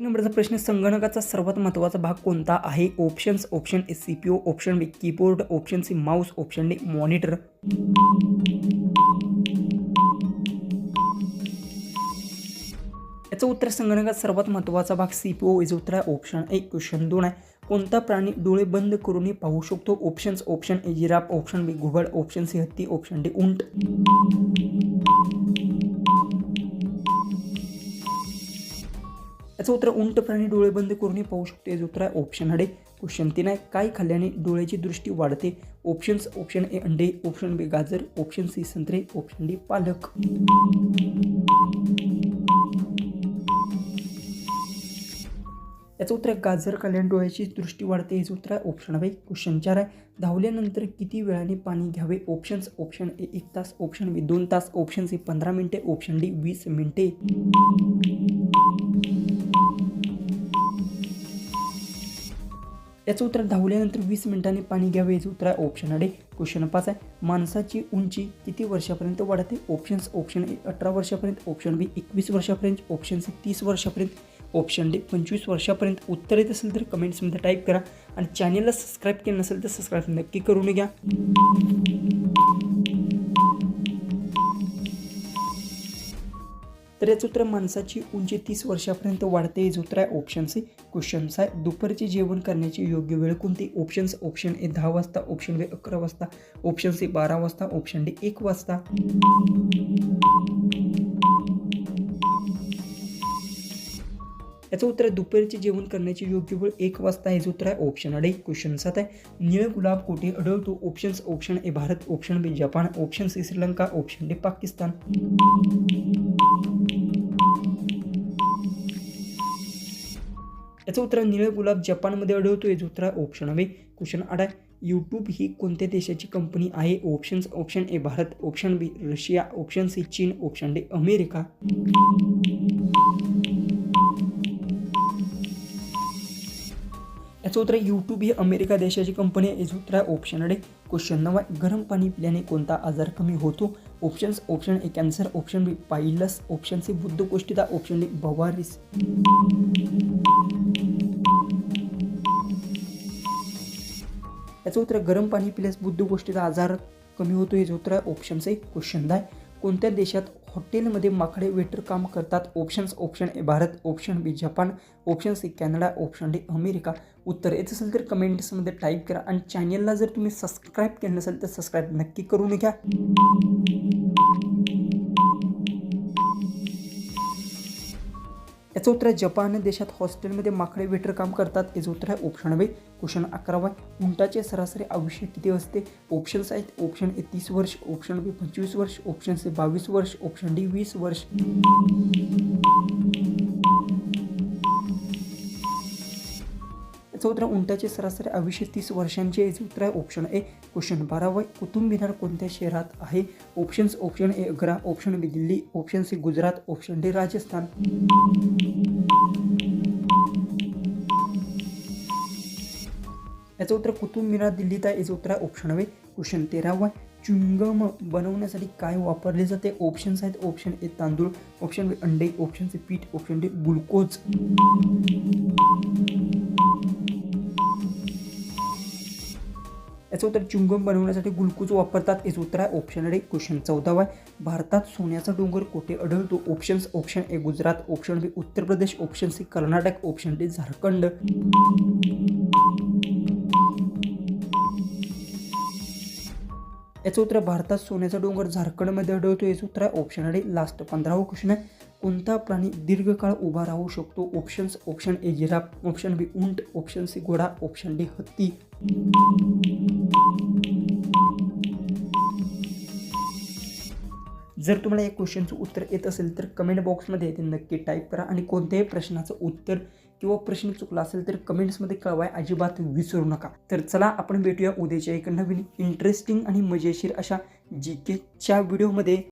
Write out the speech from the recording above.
नंबरचा प्रश्न, संगणकाचा सर्वात महत्त्वाचा भाग कोणता आहे? Options: option A CPU, option B keyboard, option C mouse, option D monitor. याचं उत्तर संगणकात सर्वात महत्त्वाचा भाग सीपीयू इज उत्तर आहे ऑप्शन ए. क्वेश्चन 2 आहे, कोणता प्राणी डोळे बंद करूनही पाहू शकतो? Options: option A giraffe, option B घुबड, ऑप्शन सी हत्ती, ऑप्शन डी उंट. याचं उत्तर उंट प्राणी डोळे बंद करूनही पाहू शकतो. याचं उत्तर आहे ऑप्शन डी. क्वेश्चन 3 आहे, काय खाल्ल्याने डोळ्याची दृष्टी वाढते? ऑप्शन्स: ऑप्शन ए अंडे, ऑप्शन बी गाजर, ऑप्शन सी संत्रे, ऑप्शन डी पालक. याचं उत्तर गाजर खाल्ल्याने डोळ्याची दृष्टी वाढते. याचं उत्तर आहे ऑप्शन बी. क्वेश्चन 4 आहे, धावल्यानंतर किती वेळाने पाणी घ्यावे? ऑप्शन्स: ऑप्शन ए 1 तास, ऑप्शन बी 2 तास, ऑप्शन सी 15 मिनिटे, ऑप्शन डी 20 मिनिटे. याचं उत्तर धावल्यानंतर 20 मिनिटांनी पाणी घ्यावे. याचं उत्तर आहे ऑप्शन डी. क्वेश्चन 5 आहे, माणसाची उंची किती वर्षापर्यंत वाढते? ऑप्शन्स: ऑप्शन ए 18 वर्षापर्यंत, ऑप्शन बी 21 वर्षापर्यंत, ऑप्शन सी 30 वर्षापर्यंत, ऑप्शन डी 25 वर्षापर्यंत. उत्तर येत असेल तर कमेंट्समध्ये टाईप करा आणि चॅनलला सबस्क्राईब केलं नसेल तर सबस्क्राईब नक्की करून घ्या. तर याचं उत्तर माणसाची उंची 30 वर्षापर्यंत वाढते. याचं उत्तर आहे ऑप्शन सी. क्वेश्चन 6 आहे, दुपारचे जेवण करण्याची योग्य वेळ कोणती? ऑप्शन्स: ऑप्शन ए 10 वाजता, ऑप्शन बी 11 वाजता, ऑप्शन सी 12 वाजता, ऑप्शन डी 1 वाजता. याचं उत्तर दुपारचे जेवण करण्याची योग्य वेळ 1 वाजता. हे उत्तर आहे ऑप्शन डी. क्वेश्चन 7 आहे, निळ गुलाब कुठे आढळतो? Options: option A Bharat, option B Japan, option C Sri Lanka, option D Pakistan. याचं उत्तर निळ गुलाब जपानमध्ये आढळतो. याचं उत्तर आहे ऑप्शन बी. क्वेश्चन 8 आहे, यूट्यूब ही कोणत्या देशाची कंपनी आहे? Options: option A Bharat, option B Russia, option C चीन, ऑप्शन डी अमेरिका. याचं उत्तर यूट्यूब ही अमेरिका देशाची कंपनी आहे. याचं उत्तर आहे ऑप्शन डी. क्वेश्चन 9 आहे, गरम पाणी पिल्याने कोणता आजार कमी होतो? Options: option A cancer, option B piles, option C बुद्धकोष्ठिता, ऑप्शन डी बवारीस. याचं उत्तर गरम पाणी पिल्यास बुद्धकोष्ठिता आजार कमी होतो. याचं उत्तर आहे ऑप्शन सी. क्वेश्चन 10 आहे, कोणत्या देशात हॉटेलमध्ये माकडे वेटर काम करतात? Options: option A Bharat, option B Japan, option C Canada, option D America. उत्तर येत असेल तर कमेंट्समध्ये टाईप करा आणि चॅनलला जर तुम्ही सबस्क्राईब केलं नसेल तर सबस्क्राईब नक्की करून घ्या. याचं उत्तर आहे जपान देशात हॉस्टेलमध्ये माकडे वेटर काम करतात. याचं उत्तर आहे ऑप्शन बी. क्वेश्चन 11 आहे, उंटाचे सरासरी आयुष्य किती असते? ऑप्शन्स आहेत: ऑप्शन ए 30 वर्ष, ऑप्शन बी 25 वर्ष, ऑप्शन सी 22 वर्ष, ऑप्शन डी 20 वर्ष. याचं उत्तर उंटाचे सरासरी आयुष्य 30 वर्षांचे. याचे उत्तर आहे ऑप्शन ए. क्वेश्चन 12 आहे, कुतुब मिनार कोणत्या शहरात आहे? Options: option A Agra, option B Delhi, option C Gujarat, option D Rajasthan. याचं उत्तर कुतुब मिनार दिल्लीत आहे. याचं उत्तर आहे ऑप्शन बी. क्वेश्चन 13 आहे, च्युइंगम बनवण्यासाठी काय वापरले जाते? ऑप्शन्स आहेत: ऑप्शन ए तांदूळ, ऑप्शन बी अंडे, ऑप्शन सी पीठ, ऑप्शन डी ग्लुकोज. याचं उत्तर च्युइंगम बनवण्यासाठी ग्लुकोज वापरतात. याचं उत्तर आहे ऑप्शन डी. क्वेश्चन 14 आहे, भारतात सोन्याचा डोंगर कुठे आढळतो? Options: option A Gujarat, option B Uttar Pradesh, option C Karnataka, option D Jharkhand. याचं उत्तर भारतात सोन्याचा डोंगर झारखंडमध्ये आढळतो. याचं उत्तर आहे ऑप्शन डी. लास्ट 15वा क्वेश्चन आहे, कोणता प्राणी दीर्घकाळ उभा राहू शकतो? Options: option A giraffe, option B उंट, ऑप्शन सी घोडा, ऑप्शन डी हत्ती. जर तुम्हाला या क्वेश्चनचं उत्तर येत असेल तर कमेंट बॉक्समध्ये ते नक्की टाईप करा आणि कोणत्याही प्रश्नाचं उत्तर किंवा प्रश्न चुकला असेल तर कमेंट्समध्ये कळवाय अजिबात विसरू नका. तर चला आपण भेटूया उद्याच्या एका नवीन इंटरेस्टिंग आणि मजेशीर अशा GKच्या व्हिडिओमध्ये.